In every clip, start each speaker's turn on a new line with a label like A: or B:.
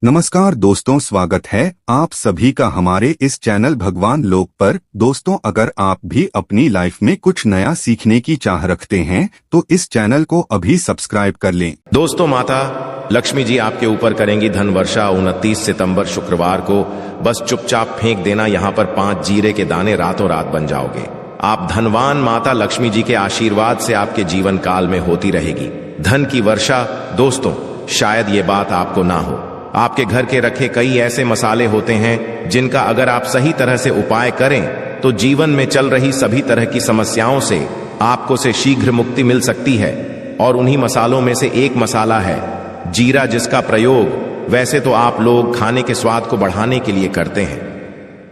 A: नमस्कार दोस्तों, स्वागत है आप सभी का हमारे इस चैनल भगवान लोक पर। दोस्तों, अगर आप भी अपनी लाइफ में कुछ नया सीखने की चाह रखते हैं तो इस चैनल को अभी सब्सक्राइब कर लें।
B: दोस्तों, माता लक्ष्मी जी आपके ऊपर करेंगी धन वर्षा 29 सितंबर शुक्रवार को। बस चुपचाप फेंक देना यहाँ पर 5 जीरे के दाने, रातों रात बन जाओगे। आप धनवान। माता लक्ष्मी जी के आशीर्वाद से आपके जीवन काल में होती रहेगी धन की वर्षा। दोस्तों, शायद ये बात आपको ना हो, आपके घर के रखे कई ऐसे मसाले होते हैं जिनका अगर आप सही तरह से उपाय करें तो जीवन में चल रही सभी तरह की समस्याओं से आपको से शीघ्र मुक्ति मिल सकती है। और उन्हीं मसालों में से एक मसाला है जीरा, जिसका प्रयोग वैसे तो आप लोग खाने के स्वाद को बढ़ाने के लिए करते हैं,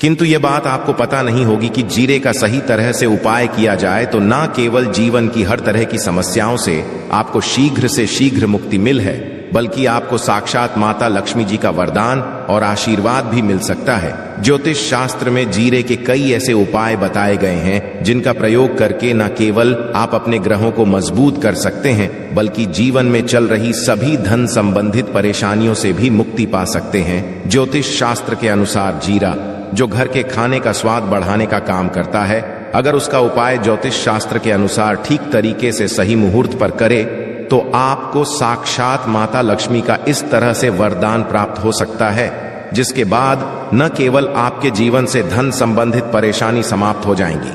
B: किंतु यह बात आपको पता नहीं होगी कि जीरे का सही तरह से उपाय किया जाए तो न केवल जीवन की हर तरह की समस्याओं से आपको शीघ्र से शीघ्र मुक्ति मिल है, बल्कि आपको साक्षात माता लक्ष्मी जी का वरदान और आशीर्वाद भी मिल सकता है। ज्योतिष शास्त्र में जीरे के कई ऐसे उपाय बताए गए हैं जिनका प्रयोग करके न केवल आप अपने ग्रहों को मजबूत कर सकते हैं, बल्कि जीवन में चल रही सभी धन संबंधित परेशानियों से भी मुक्ति पा सकते हैं। ज्योतिष शास्त्र के अनुसार जीरा, जो घर के खाने का स्वाद बढ़ाने का काम करता है, अगर उसका उपाय ज्योतिष शास्त्र के अनुसार ठीक तरीके से सही मुहूर्त पर करे तो आपको साक्षात माता लक्ष्मी का इस तरह से वरदान प्राप्त हो सकता है, जिसके बाद न केवल आपके जीवन से धन संबंधित परेशानी समाप्त हो जाएंगी,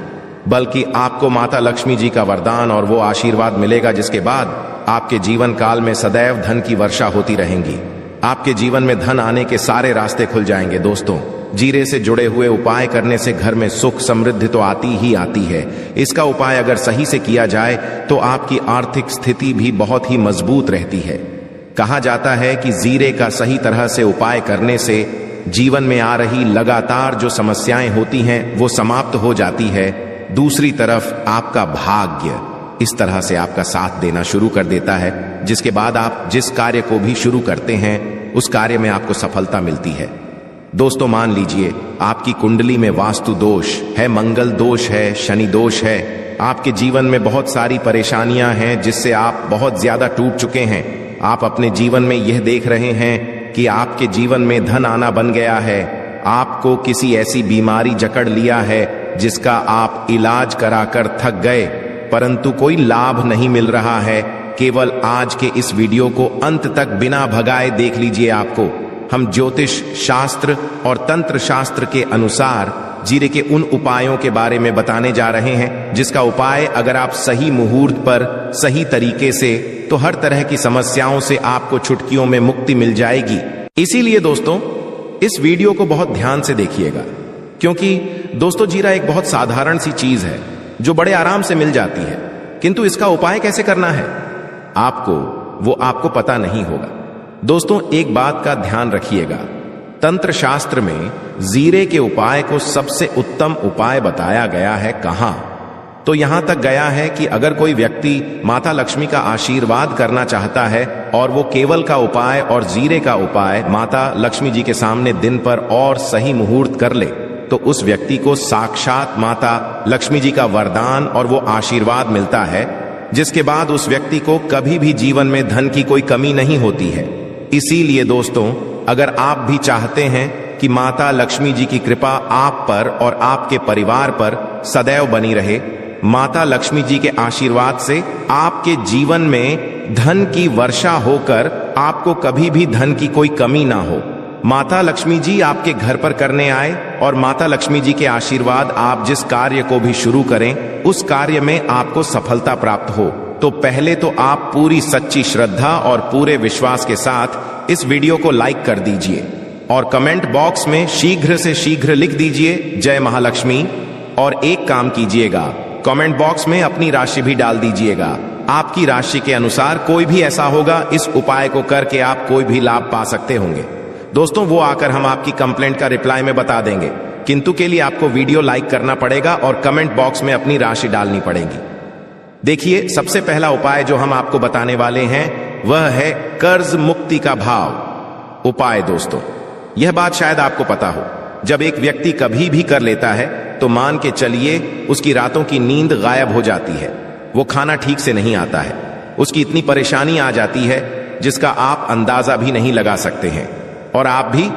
B: बल्कि आपको माता लक्ष्मी जी का वरदान और वो आशीर्वाद मिलेगा जिसके बाद आपके जीवन काल में सदैव धन की वर्षा होती रहेंगी। आपके जीवन में धन आने के सारे रास्ते खुल जाएंगे। दोस्तों, जीरे से जुड़े हुए उपाय करने से घर में सुख समृद्धि तो आती ही आती है। इसका उपाय अगर सही से किया जाए तो आपकी आर्थिक स्थिति भी बहुत ही मजबूत रहती है। कहा जाता है कि जीरे का सही तरह से उपाय करने से जीवन में आ रही लगातार जो समस्याएं होती हैं वो समाप्त हो जाती है। दूसरी तरफ आपका भाग्य इस तरह से आपका साथ देना शुरू कर देता है, जिसके बाद आप जिस कार्य को भी शुरू करते हैं उस कार्य में आपको सफलता मिलती है। दोस्तों, मान लीजिए आपकी कुंडली में वास्तु दोष है, मंगल दोष है, शनि दोष है, आपके जीवन में बहुत सारी परेशानियां हैं जिससे आप बहुत ज्यादा टूट चुके हैं। आप अपने जीवन में यह देख रहे हैं कि आपके जीवन में धन आना बन गया है, आपको किसी ऐसी बीमारी जकड़ लिया है जिसका आप इलाज कराकर थक गए, परंतु कोई लाभ नहीं मिल रहा है। केवल आज के इस वीडियो को अंत तक बिना भगाए देख लीजिए। आपको हम ज्योतिष शास्त्र और तंत्र शास्त्र के अनुसार जीरे के उन उपायों के बारे में बताने जा रहे हैं जिसका उपाय अगर आप सही मुहूर्त पर सही तरीके से तो हर तरह की समस्याओं से आपको चुटकियों में मुक्ति मिल जाएगी। इसीलिए दोस्तों, इस वीडियो को बहुत ध्यान से देखिएगा, क्योंकि दोस्तों जीरा एक बहुत साधारण सी चीज है जो बड़े आराम से मिल जाती है, किंतु इसका उपाय कैसे करना है आपको पता नहीं होगा। दोस्तों, एक बात का ध्यान रखिएगा, तंत्र शास्त्र में जीरे के उपाय को सबसे उत्तम उपाय बताया गया है। कहां? तो यहां तक गया है कि अगर कोई व्यक्ति माता लक्ष्मी का आशीर्वाद करना चाहता है और वो केवल का उपाय और जीरे का उपाय माता लक्ष्मी जी के सामने दिन पर और सही मुहूर्त कर ले तो उस व्यक्ति को साक्षात माता लक्ष्मी जी का वरदान और वो आशीर्वाद मिलता है, जिसके बाद उस व्यक्ति को कभी भी जीवन में धन की कोई कमी नहीं होती है। इसीलिए दोस्तों, अगर आप भी चाहते हैं कि माता लक्ष्मी जी की कृपा आप पर और आपके परिवार पर सदैव बनी रहे, माता लक्ष्मी जी के आशीर्वाद से आपके जीवन में धन की वर्षा होकर आपको कभी भी धन की कोई कमी ना हो, माता लक्ष्मी जी आपके घर पर करने आए और माता लक्ष्मी जी के आशीर्वाद आप जिस कार्य को भी शुरू करें उस कार्य में आपको सफलता प्राप्त हो, तो पहले तो आप पूरी सच्ची श्रद्धा और पूरे विश्वास के साथ इस वीडियो को लाइक कर दीजिए और कमेंट बॉक्स में शीघ्र से शीघ्र लिख दीजिए जय महालक्ष्मी। और एक काम कीजिएगा, कमेंट बॉक्स में अपनी राशि भी डाल दीजिएगा। आपकी राशि के अनुसार कोई भी ऐसा होगा, इस उपाय को करके आप कोई भी लाभ पा सकते होंगे। दोस्तों, वो आकर हम आपकी कंप्लेंट का रिप्लाई में बता देंगे, किंतु के लिए आपको वीडियो लाइक करना पड़ेगा और कमेंट बॉक्स में अपनी राशि डालनी पड़ेगी। देखिए, सबसे पहला उपाय जो हम आपको बताने वाले हैं वह है कर्ज मुक्ति का भाव उपाय। दोस्तों, यह बात शायद आपको पता हो, जब एक व्यक्ति कभी भी कर लेता है तो मान के चलिए उसकी रातों की नींद गायब हो जाती है, वो खाना ठीक से नहीं आता है, उसकी इतनी परेशानी आ जाती है जिसका आप अंदाजा भी नहीं लगा सकते हैं। और आप भी,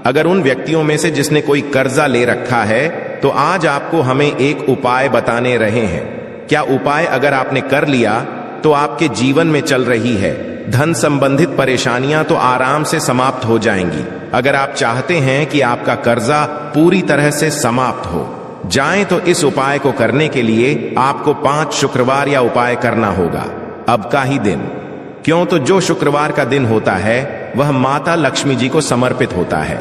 B: अगर उन व्यक्तियों में से जिसने कोई कर्जा ले रखा है, तो आज आपको हमें एक उपाय बताने रहे हैं। क्या उपाय अगर आपने कर लिया तो आपके जीवन में चल रही है धन संबंधित परेशानियां तो आराम से समाप्त हो जाएंगी। अगर आप चाहते हैं कि आपका कर्जा पूरी तरह से समाप्त हो जाए तो इस उपाय को करने के लिए आपको 5 शुक्रवार या उपाय करना होगा अब का ही दिन। क्यों? तो जो शुक्रवार का दिन होता है वह माता लक्ष्मी जी को समर्पित होता है।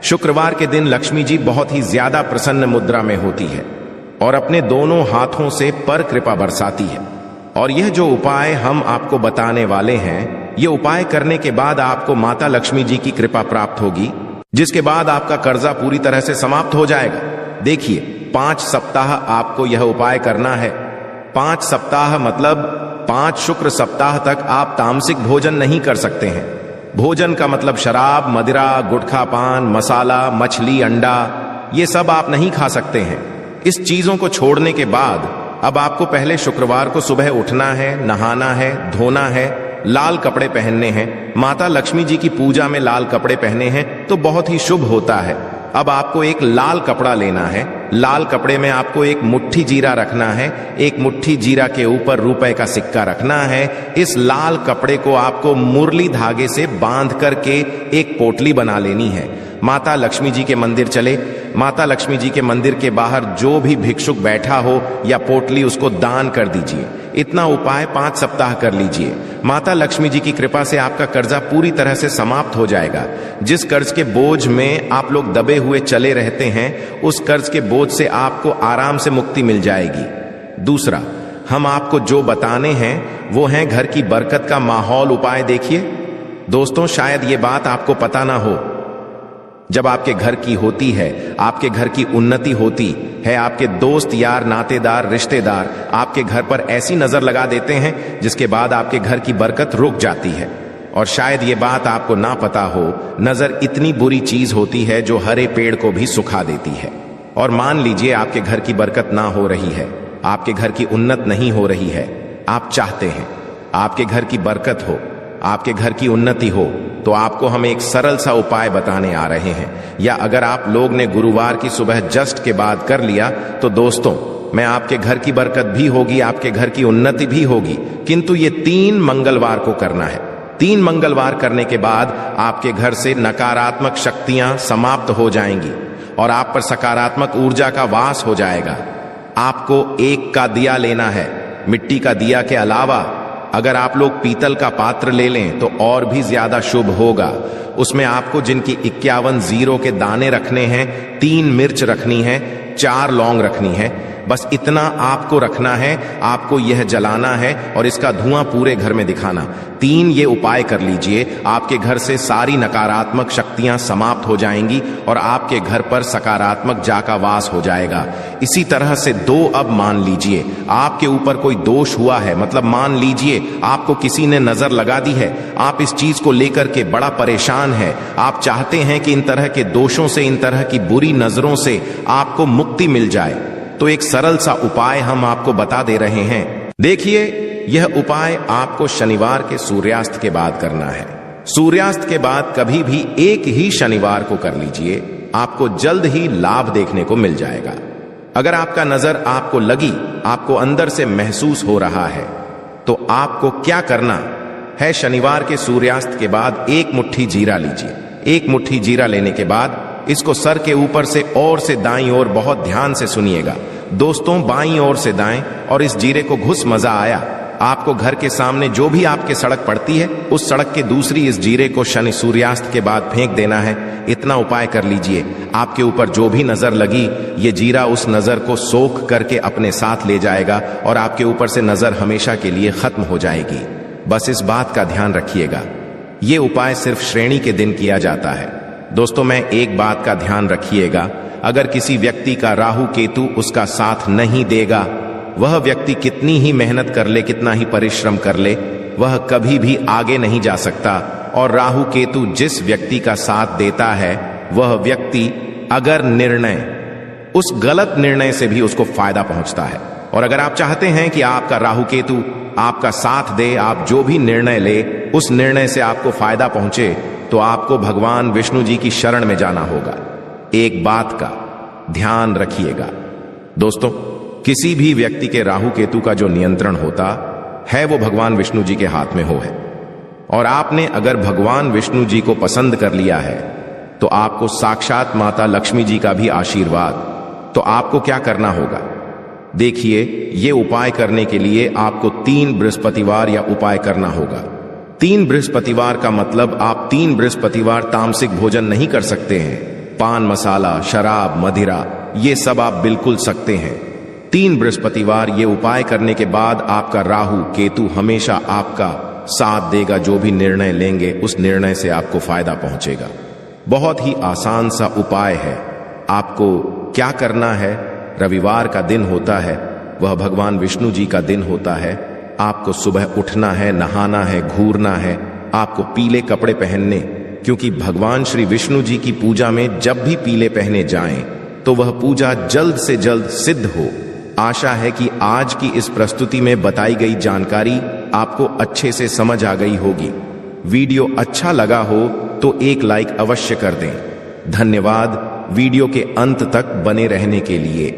B: शुक्रवार के दिन लक्ष्मी जी बहुत ही ज्यादा प्रसन्न मुद्रा में होती है और अपने दोनों हाथों से पर कृपा बरसाती है। और यह जो उपाय हम आपको बताने वाले हैं, ये उपाय करने के बाद आपको माता लक्ष्मी जी की कृपा प्राप्त होगी, जिसके बाद आपका कर्जा पूरी तरह से समाप्त हो जाएगा। देखिए, 5 सप्ताह आपको यह उपाय करना है। 5 सप्ताह मतलब 5 शुक्र सप्ताह तक आप तामसिक भोजन नहीं कर सकते हैं। भोजन का मतलब शराब, मदिरा, गुटखा पान, मसाला, मछली, अंडा, ये सब आप नहीं खा सकते हैं। इस चीजों को छोड़ने के बाद अब आपको पहले शुक्रवार को सुबह उठना है, नहाना है, धोना है, लाल कपड़े पहनने हैं। माता लक्ष्मी जी की पूजा में लाल कपड़े पहने हैं तो बहुत ही शुभ होता है। अब आपको एक लाल कपड़ा लेना है। लाल कपड़े में आपको एक मुट्ठी जीरा रखना है। एक मुट्ठी जीरा के ऊपर रुपए का सिक्का रखना है। इस लाल कपड़े को आपको मुरली धागे से बांध करके एक पोटली बना लेनी है। माता लक्ष्मी जी के मंदिर चले। माता लक्ष्मी जी के मंदिर के बाहर जो भी भिक्षुक बैठा हो या पोटली, उसको दान कर दीजिए। इतना उपाय 5 सप्ताह कर लीजिए। माता लक्ष्मी जी की कृपा से आपका कर्जा पूरी तरह से समाप्त हो जाएगा। जिस कर्ज के बोझ में आप लोग दबे हुए चले रहते हैं, उस कर्ज के बोझ से आपको आराम से मुक्ति मिल जाएगी। दूसरा, हम आपको जो बताने हैं वो है घर की बरकत का माहौल उपाय। देखिए दोस्तों, शायद ये बात आपको पता ना हो, जब आपके घर की होती है, आपके घर की उन्नति होती है, आपके दोस्त, यार, नातेदार, रिश्तेदार आपके घर पर ऐसी नजर लगा देते हैं जिसके बाद आपके घर की बरकत रुक जाती है। और शायद ये बात आपको ना पता हो, नजर इतनी बुरी चीज होती है जो हरे पेड़ को भी सुखा देती है। और मान लीजिए आपके घर की बरकत ना हो रही है, आपके घर की उन्नत नहीं हो रही है, आप चाहते हैं आपके घर की बरकत हो, आपके घर की उन्नति हो, तो आपको हम एक सरल सा उपाय बताने आ रहे हैं। या अगर आप लोग ने गुरुवार की सुबह जस्ट के बाद कर लिया तो दोस्तों, मैं आपके घर की बरकत भी होगी, आपके घर की उन्नति भी होगी। किंतु ये 3 मंगलवार को करना है। 3 मंगलवार करने के बाद आपके घर से नकारात्मक शक्तियां समाप्त हो जाएंगी और आप पर सकारात्मक ऊर्जा का वास हो जाएगा। आपको 1 का दिया लेना है। मिट्टी का दिया के अलावा अगर आप लोग पीतल का पात्र ले लें तो और भी ज्यादा शुभ होगा। उसमें आपको जिनकी 51 जीरो के दाने रखने हैं, 3 मिर्च रखनी है, 4 लौंग रखनी है, बस इतना आपको रखना है। आपको यह जलाना है और इसका धुआं पूरे घर में दिखाना। 3 ये उपाय कर लीजिए, आपके घर से सारी नकारात्मक शक्तियां समाप्त हो जाएंगी और आपके घर पर सकारात्मक जा का वास हो जाएगा। इसी तरह से 2 अब मान लीजिए आपके ऊपर कोई दोष हुआ है, मतलब मान लीजिए आपको किसी ने नजर लगा दी है, आप इस चीज को लेकर के बड़ा परेशान है, आप चाहते हैं कि इन तरह के दोषों से, इन तरह की बुरी नजरों से आपको मुक्ति मिल जाए, तो एक सरल सा उपाय हम आपको बता दे रहे हैं। देखिए, यह उपाय आपको शनिवार के सूर्यास्त के बाद करना है। सूर्यास्त के बाद कभी भी एक ही शनिवार को कर लीजिए, आपको जल्द ही लाभ देखने को मिल जाएगा। अगर आपका नजर आपको लगी, आपको अंदर से महसूस हो रहा है, तो आपको क्या करना है? शनिवार के सूर्यास्त के बाद 1 मुट्ठी जीरा लीजिए। 1 मुट्ठी जीरा लेने के बाद इसको सर के ऊपर से और से दाईं ओर, बहुत ध्यान से सुनिएगा दोस्तों, बाईं ओर से दाएं, और इस जीरे को घुस मजा आया। आपको घर के सामने जो भी आपके सड़क पड़ती है, उस सड़क के दूसरी इस जीरे को शनि सूर्यास्त के बाद फेंक देना है। इतना उपाय कर लीजिए। आपके ऊपर जो भी नजर लगी, ये जीरा उस नजर को सोख करके अपने साथ ले जाएगा और आपके ऊपर से नजर हमेशा के लिए खत्म हो जाएगी। बस इस बात का ध्यान रखिएगा, ये उपाय सिर्फ श्रेणी के दिन किया जाता है। दोस्तों, मैं एक बात का ध्यान रखिएगा, अगर किसी व्यक्ति का राहु केतु उसका साथ नहीं देगा, वह व्यक्ति कितनी ही मेहनत कर ले, कितना ही परिश्रम कर ले, वह कभी भी आगे नहीं जा सकता। और राहु केतु जिस व्यक्ति का साथ देता है, वह व्यक्ति अगर उस गलत निर्णय से भी उसको फायदा पहुंचता है। और अगर आप चाहते हैं कि आपका राहु केतु आपका साथ दे, आप जो भी निर्णय ले उस निर्णय से आपको फायदा पहुंचे, तो आपको भगवान विष्णु जी की शरण में जाना होगा। एक बात का ध्यान रखिएगा दोस्तों, किसी भी व्यक्ति के राहु केतु का जो नियंत्रण होता है वो भगवान विष्णु जी के हाथ में हो है। और आपने अगर भगवान विष्णु जी को पसंद कर लिया है तो आपको साक्षात माता लक्ष्मी जी का भी आशीर्वाद। तो आपको क्या करना होगा, देखिए, ये उपाय करने के लिए आपको 3 बृहस्पतिवार या उपाय करना होगा। 3 बृहस्पतिवार का मतलब आप 3 बृहस्पतिवार तामसिक भोजन नहीं कर सकते हैं। पान मसाला, शराब, मदिरा, ये सब आप बिल्कुल सकते हैं। 3 बृहस्पतिवार ये उपाय करने के बाद आपका राहु केतु हमेशा आपका साथ देगा। जो भी निर्णय लेंगे उस निर्णय से आपको फायदा पहुंचेगा। बहुत ही आसान सा उपाय है। आपको क्या करना है, रविवार का दिन होता है, वह भगवान विष्णु जी का दिन होता है। आपको सुबह उठना है, नहाना है, घूरना है, आपको पीले कपड़े पहनने, क्योंकि भगवान श्री विष्णु जी की पूजा में जब भी पीले पहने जाएं तो वह पूजा जल्द से जल्द सिद्ध हो। आशा है कि आज की इस प्रस्तुति में बताई गई जानकारी आपको अच्छे से समझ आ गई होगी। वीडियो अच्छा लगा हो तो एक लाइक अवश्य कर दें। धन्यवाद वीडियो के अंत तक बने रहने के लिए।